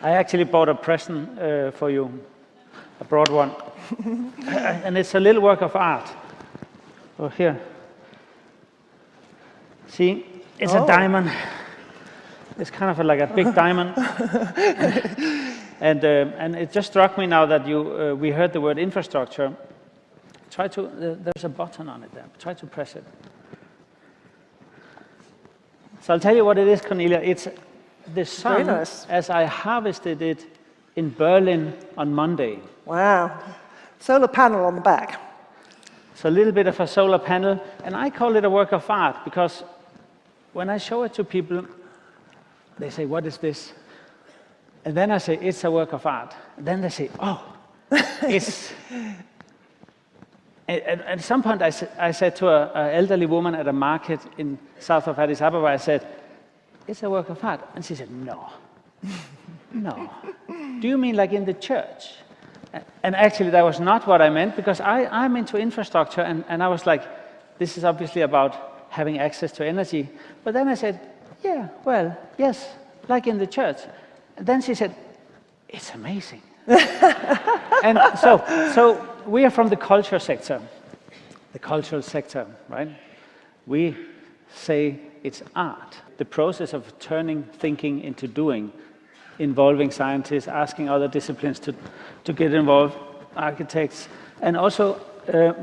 I actually bought a present for you. I brought one. And it's a little work of art. Oh, here. See, it's a diamond. It's kind of like a big diamond. And it just struck me now that we heard the word infrastructure. Try to, there's a button on it there. Try to press it. So I'll tell you what it is, Cornelia. It's the sun, nice. As I harvested it in Berlin on Monday. Wow. Solar panel on the back. So a little bit of a solar panel. And I call it a work of art because when I show it to people, they say, what is this? And then I say, it's a work of art. And then they say, oh, it's... At some point, I said to an elderly woman at a market in south of Addis Ababa, I said, it's a work of art. And she said, no, no. Do you mean like in the church? And actually, that was not what I meant, because I'm into infrastructure, and I was like, this is obviously about having access to energy. But then I said, yeah, well, yes, like in the church. And then she said, it's amazing. And so we are from the culture sector, the cultural sector, right? We say it's art. The process of turning thinking into doing, involving scientists, asking other disciplines to get involved, architects, and also,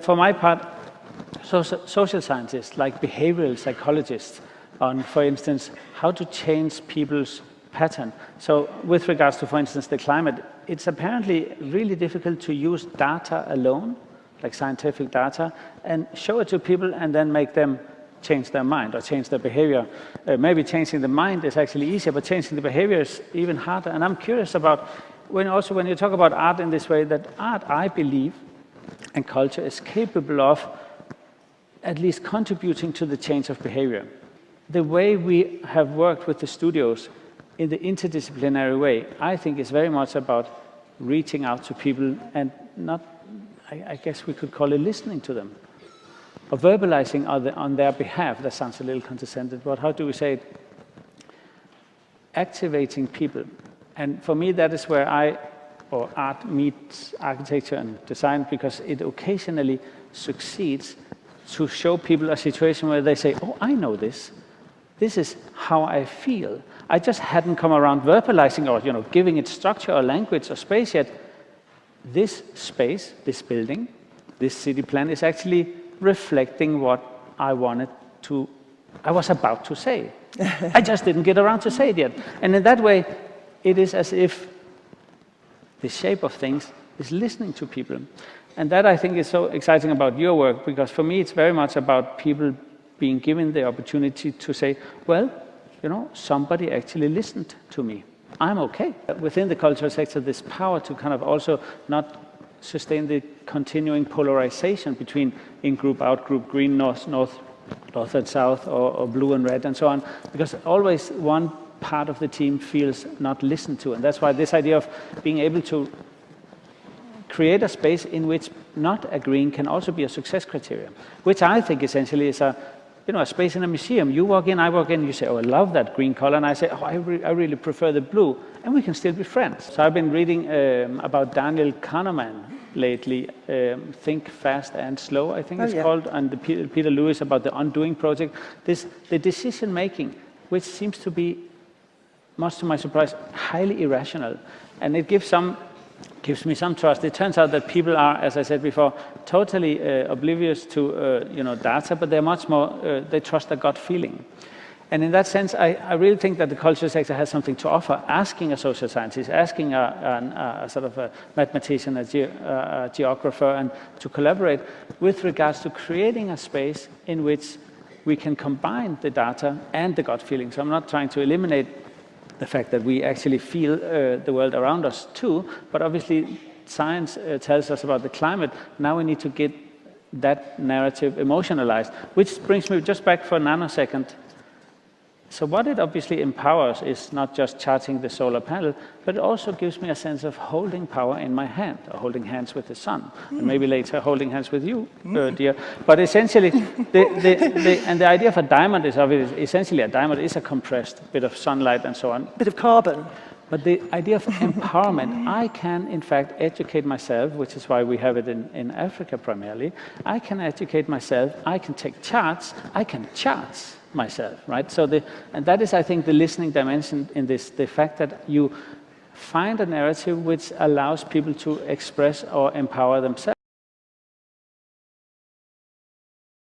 for my part, social scientists, like behavioral psychologists, on, for instance, how to change people's pattern. So with regards to, for instance, the climate, it's apparently really difficult to use data alone, like scientific data, and show it to people and then make them change their mind or change their behavior. Maybe changing the mind is actually easier, but changing the behavior is even harder. And I'm curious about, when you talk about art in this way, that art, I believe, and culture is capable of at least contributing to the change of behavior. The way we have worked with the studios in the interdisciplinary way, I think is very much about reaching out to people and not, I guess we could call it listening to them, or verbalizing on their behalf. That sounds a little condescending, but how do we say it? Activating people. And for me, that is where art meets architecture and design, because it occasionally succeeds to show people a situation where they say, oh, I know this. This is how I feel. I just hadn't come around verbalizing or giving it structure or language or space yet. This space, this building, this city plan is actually reflecting what I was about to say. I just didn't get around to say it yet. And in that way, it is as if the shape of things is listening to people. And that, I think, is so exciting about your work, because for me, it's very much about people being given the opportunity to say, well, somebody actually listened to me. I'm okay. Within the cultural sector, this power to kind of also not sustain the continuing polarization between in-group, out-group, green, north and south, or blue and red, and so on, because always one part of the team feels not listened to. And that's why this idea of being able to create a space in which not agreeing can also be a success criteria, which I think essentially is a space in a museum. You walk in, I walk in, you say, oh, I love that green color, and I say, oh, I really prefer the blue, and we can still be friends. So I've been reading about Daniel Kahneman lately, Think Fast and Slow, I think it's called, and Peter Lewis about the Undoing Project. The decision-making, which seems to be, much to my surprise, highly irrational, and it gives me some trust. It turns out that people are, as I said before, totally oblivious to data, but they're much more, they trust their gut feeling. And in that sense, I really think that the cultural sector has something to offer, asking a social scientist, asking a sort of a mathematician, a geographer, and to collaborate with regards to creating a space in which we can combine the data and the gut feeling. So I'm not trying to eliminate the fact that we actually feel the world around us too, but obviously science tells us about the climate. Now we need to get that narrative emotionalized, which brings me just back for a nanosecond. So what it obviously empowers is not just charging the solar panel, but it also gives me a sense of holding power in my hand, or holding hands with the sun, and maybe later holding hands with you, dear. But essentially, the idea of a diamond is obviously, essentially a diamond is a compressed bit of sunlight and so on. Bit of carbon. But the idea of empowerment, I can in fact educate myself, which is why we have it in Africa primarily. I can educate myself, I can take charts, I can charge myself, right? So and that is, I think, the listening dimension in this, the fact that you find a narrative which allows people to express or empower themselves.